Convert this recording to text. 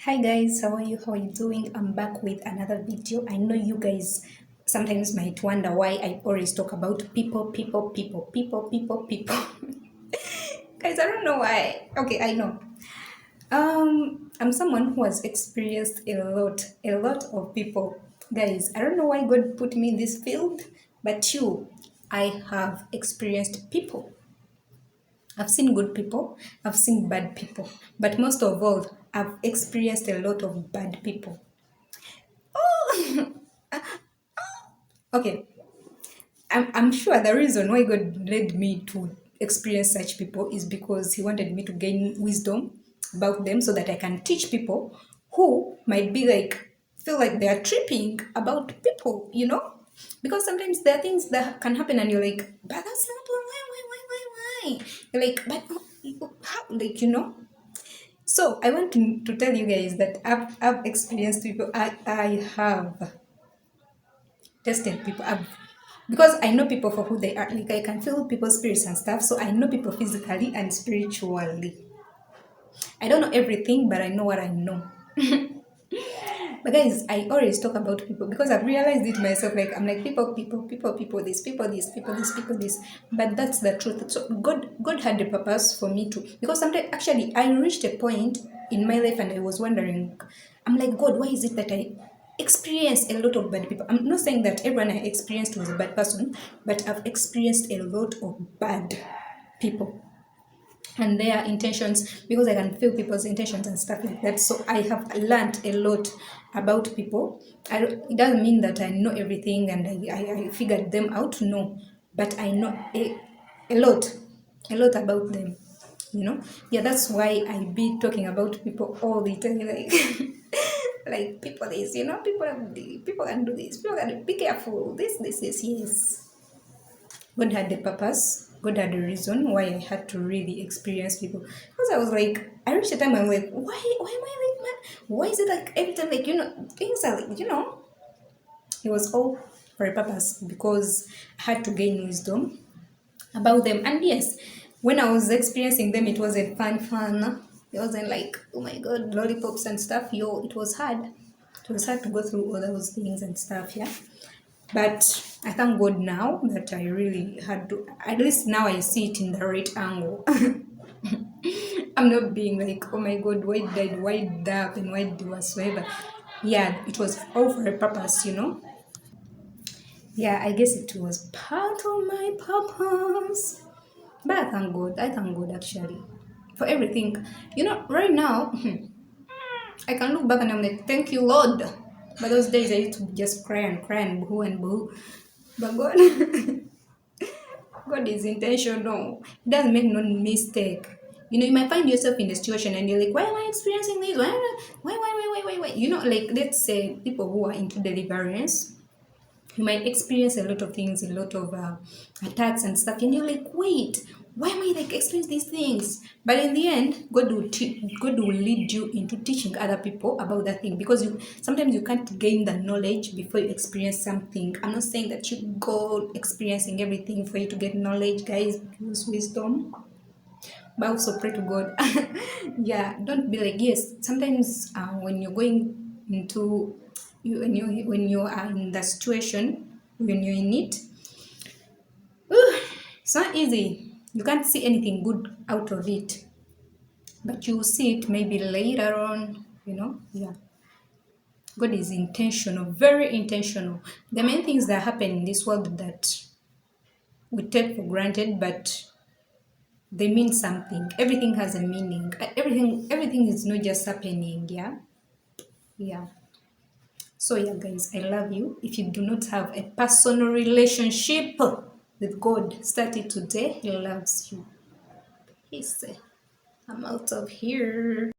Hi guys, how are you? How are you doing? I'm back with another video. I know you guys sometimes might wonder why I always talk about people. Guys, I don't know why. Okay, I know. I'm someone who has experienced a lot of people. Guys, I don't know why God put me in this field, but I have experienced people. I've seen good people, I've seen bad people, but most of all, I've experienced a lot of bad people. Okay, I'm sure the reason why God led me to experience such people is because He wanted me to gain wisdom about them so that I can teach people who might be like, feel like they are tripping about people. Because sometimes there are things that can happen and you're like, but that's not why? You're like, but how? Like. So I want to tell you guys that I've experienced people. I have tested people. Because I know people for who they are. Like I can feel people's spirits and stuff. So I know people physically and spiritually. I don't know everything, but I know what I know. But guys, I always talk about people because I've realized it myself. Like I'm like people, this, people, this. But that's the truth. So God had a purpose for me too. Because sometimes actually I reached a point in my life and I was wondering, I'm like, God, why is it that I experience a lot of bad people? I'm not saying that everyone I experienced was a bad person, but I've experienced a lot of bad people and their intentions because I can feel people's intentions and stuff like that. So I have learned a lot about people. It doesn't mean that I know everything and I figured them out, no, but I know a lot about them. Yeah, that's why I be talking about people all the time, like like people this, people can do this, people can be careful, this, yes. God had a purpose. God had a reason why I had to really experience people. Because I was like, I reached a time I'm like, why am I like, man? Why is it like every time, like, things are like. It was all for a purpose because I had to gain wisdom about them. And yes, when I was experiencing them, it wasn't fun. It wasn't like, oh my God, lollipops and stuff. It was hard. It was hard to go through all those things and stuff, yeah. But I thank God now that I really had to, at least now I see it in the right angle. I'm not being like, oh my God, why did that happen, why did whatsoever. Yeah, it was all for a purpose. Yeah, I guess it was part of my purpose. But I thank God actually for everything. Right now, I can look back and I'm like, thank you, Lord. But those days I used to just cry and boo. But God, God is intentional. He doesn't make no mistake. You might find yourself in a situation and you're like, why am I experiencing this? Why? Like let's say people who are into deliverance, you might experience a lot of things, a lot of attacks and stuff, and you're like, wait, why am I like experiencing these things? But in the end, God will lead you into teaching other people about that thing because sometimes you can't gain the knowledge before you experience something. I'm not saying that you go experiencing everything for you to get knowledge, guys. Use wisdom, but also pray to God. Yeah, don't be like, yes. Sometimes when you're going into when you are in the situation, when you're in it, it's not easy. You can't see anything good out of it, but you will see it maybe later on. Yeah. God is intentional, very intentional. The main things that happen in this world that we take for granted, but they mean something. Everything has a meaning. Everything is not just happening. Yeah. So yeah, guys, I love you. If you do not have a personal relationship with God, start it today. He loves you. Peace. I'm out of here.